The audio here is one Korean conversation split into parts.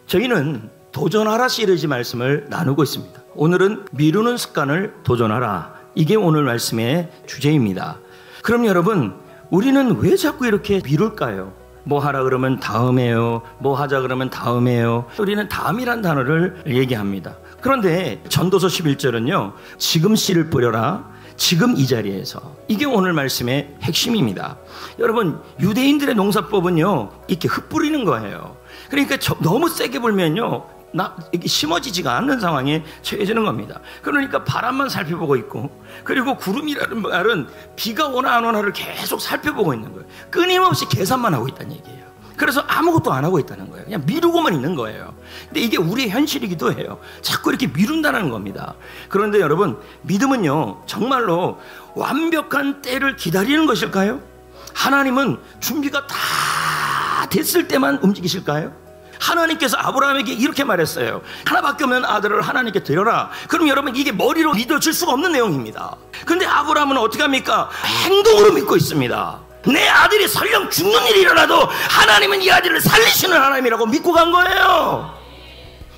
저희는 도전하라 시리즈 말씀을 나누고 있습니다. 오늘은 미루는 습관을 도전하라. 이게 오늘 말씀의 주제입니다. 그럼 여러분, 우리는 왜 자꾸 이렇게 미룰까요? 뭐 하라 그러면 다음에요. 뭐 하자 그러면 다음에요. 우리는 다음이란 단어를 얘기합니다. 그런데 전도서 11절은요, 지금 씨를 뿌려라. 지금 이 자리에서. 이게 오늘 말씀의 핵심입니다. 여러분, 유대인들의 농사법은요, 이렇게 흙 뿌리는 거예요. 그러니까 너무 세게 불면요, 이게 심어지지가 않는 상황에 처해지는 겁니다. 그러니까 바람만 살펴보고 있고, 그리고 구름이라는 말은 비가 오나 안 오나를 계속 살펴보고 있는 거예요. 끊임없이 계산만 하고 있다는 얘기예요. 그래서 아무것도 안 하고 있다는 거예요. 그냥 미루고만 있는 거예요. 근데 이게 우리의 현실이기도 해요. 자꾸 이렇게 미룬다는 겁니다. 그런데 여러분, 믿음은요, 정말로 완벽한 때를 기다리는 것일까요? 하나님은 준비가 다 됐을 때만 움직이실까요? 하나님께서 아브라함에게 이렇게 말했어요. 하나밖에 없는 아들을 하나님께 드려라. 그럼 여러분, 이게 머리로 믿어질 수가 없는 내용입니다. 근데 아브라함은 어떻게 합니까? 행동으로 믿고 있습니다. 내 아들이 설령 죽는 일이 일어나도 하나님은 이 아들을 살리시는 하나님이라고 믿고 간 거예요.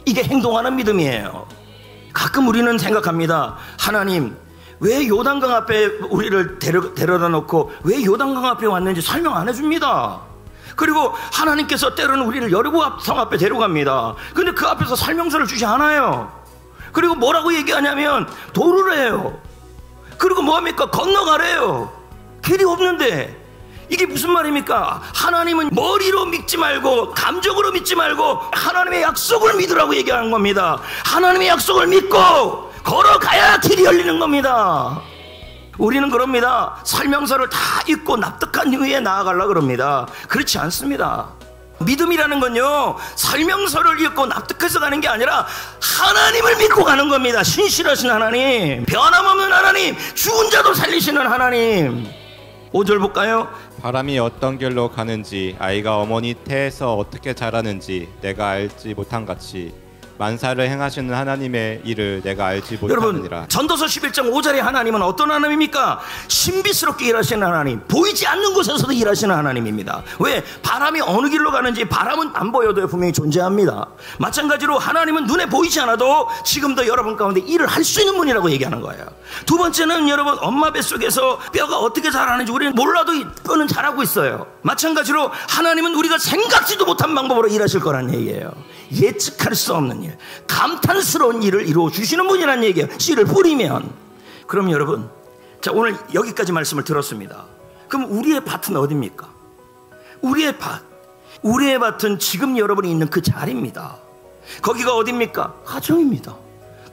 이게 행동하는 믿음이에요. 가끔 우리는 생각합니다. 하나님, 왜 요단강 앞에 우리를 데려다 놓고 왜 요단강 앞에 왔는지 설명 안 해줍니다. 그리고 하나님께서 때로는 우리를 여리고 성 앞에 데려갑니다. 근데 그 앞에서 설명서를 주지 않아요. 그리고 뭐라고 얘기하냐면 도를 해요. 그리고 뭐합니까? 건너가래요. 길이 없는데. 이게 무슨 말입니까? 하나님은 머리로 믿지 말고 감정으로 믿지 말고 하나님의 약속을 믿으라고 얘기하는 겁니다. 하나님의 약속을 믿고 걸어가야 길이 열리는 겁니다. 우리는 그럽니다. 설명서를 다 읽고 납득한 이후에 나아가려고 그럽니다. 그렇지 않습니다. 믿음이라는 건요, 설명서를 읽고 납득해서 가는 게 아니라 하나님을 믿고 가는 겁니다. 신실하신 하나님, 변함없는 하나님, 죽은 자도 살리시는 하나님. 5절 볼까요? 바람이 어떤 길로 가는지 아이가 어머니 태에서 어떻게 자라는지 내가 알지 못한 같이 만사를 행하시는 하나님의 일을 내가 알지 못하느니라. 여러분, 전도서 11장 5절에 하나님은 어떤 하나님입니까? 신비스럽게 일하시는 하나님, 보이지 않는 곳에서도 일하시는 하나님입니다. 왜? 바람이 어느 길로 가는지 바람은 안 보여도 분명히 존재합니다. 마찬가지로 하나님은 눈에 보이지 않아도 지금도 여러분 가운데 일을 할 수 있는 분이라고 얘기하는 거예요. 두 번째는 여러분, 엄마 뱃속에서 뼈가 어떻게 자라는지 우리는 몰라도 뼈는 자라고 있어요. 마찬가지로 하나님은 우리가 생각지도 못한 방법으로 일하실 거란 얘기예요. 예측할 수 없는 일, 감탄스러운 일을 이루어 주시는 분이란 얘기예요. 씨를 뿌리면. 그럼 여러분, 자, 오늘 여기까지 말씀을 들었습니다. 그럼 우리의 밭은 어디입니까? 우리의 밭은 지금 여러분이 있는 그 자리입니다. 거기가 어디입니까? 가정입니다.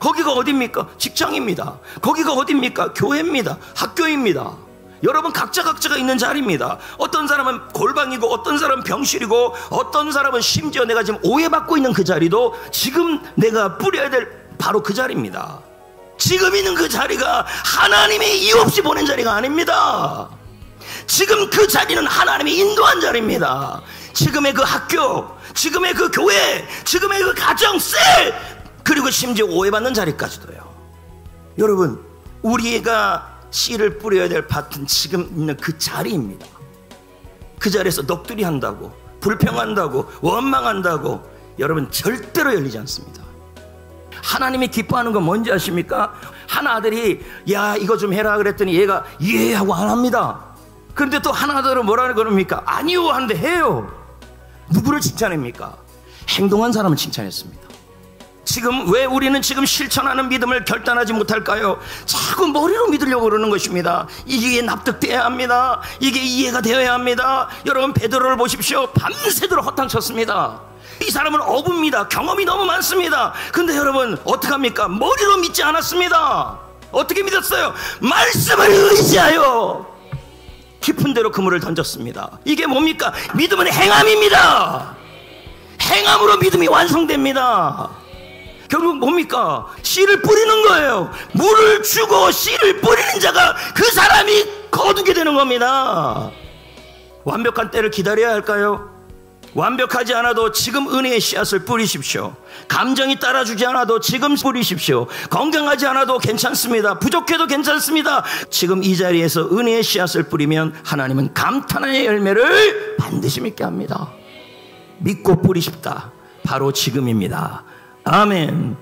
거기가 어디입니까? 직장입니다. 거기가 어디입니까? 교회입니다. 학교입니다. 여러분 각자가 있는 자리입니다. 어떤 사람은 골방이고 어떤 사람은 병실이고 어떤 사람은 심지어 내가 지금 오해받고 있는 그 자리도 지금 내가 뿌려야 될 바로 그 자리입니다. 지금 있는 그 자리가 하나님이 이유 없이 보낸 자리가 아닙니다. 지금 그 자리는 하나님이 인도한 자리입니다. 지금의 그 학교, 지금의 그 교회, 지금의 그 가정, 셀, 그리고 심지어 오해받는 자리까지도요. 여러분, 우리가 씨를 뿌려야 될 밭은 지금 있는 그 자리입니다. 그 자리에서 넋두리 한다고, 불평한다고, 원망한다고 여러분 절대로 열리지 않습니다. 하나님이 기뻐하는 건 뭔지 아십니까? 한 아들이 야 이거 좀 해라 그랬더니 얘가 예 하고 안 합니다. 그런데 또 한 아들은 뭐라는 겁니까? 아니요 하는데 해요. 누구를 칭찬합니까? 행동한 사람은 칭찬했습니다. 지금 왜 우리는 지금 실천하는 믿음을 결단하지 못할까요? 자꾸 머리로 믿으려고 그러는 것입니다. 이게 납득되어야 합니다. 이게 이해가 되어야 합니다. 여러분 베드로를 보십시오. 밤새도록 허탕쳤습니다. 이 사람은 어부입니다. 경험이 너무 많습니다. 근데 여러분 어떡합니까? 머리로 믿지 않았습니다. 어떻게 믿었어요? 말씀을 의지하여 깊은 데로 그물을 던졌습니다. 이게 뭡니까? 믿음은 행함입니다. 행함으로 믿음이 완성됩니다. 결국 뭡니까? 씨를 뿌리는 거예요. 물을 주고 씨를 뿌리는 자가 그 사람이 거두게 되는 겁니다. 완벽한 때를 기다려야 할까요? 완벽하지 않아도 지금 은혜의 씨앗을 뿌리십시오. 감정이 따라주지 않아도 지금 뿌리십시오. 건강하지 않아도 괜찮습니다. 부족해도 괜찮습니다. 지금 이 자리에서 은혜의 씨앗을 뿌리면 하나님은 감탄의 열매를 반드시 맺게 합니다. 믿고 뿌리십다. 바로 지금입니다. 아멘.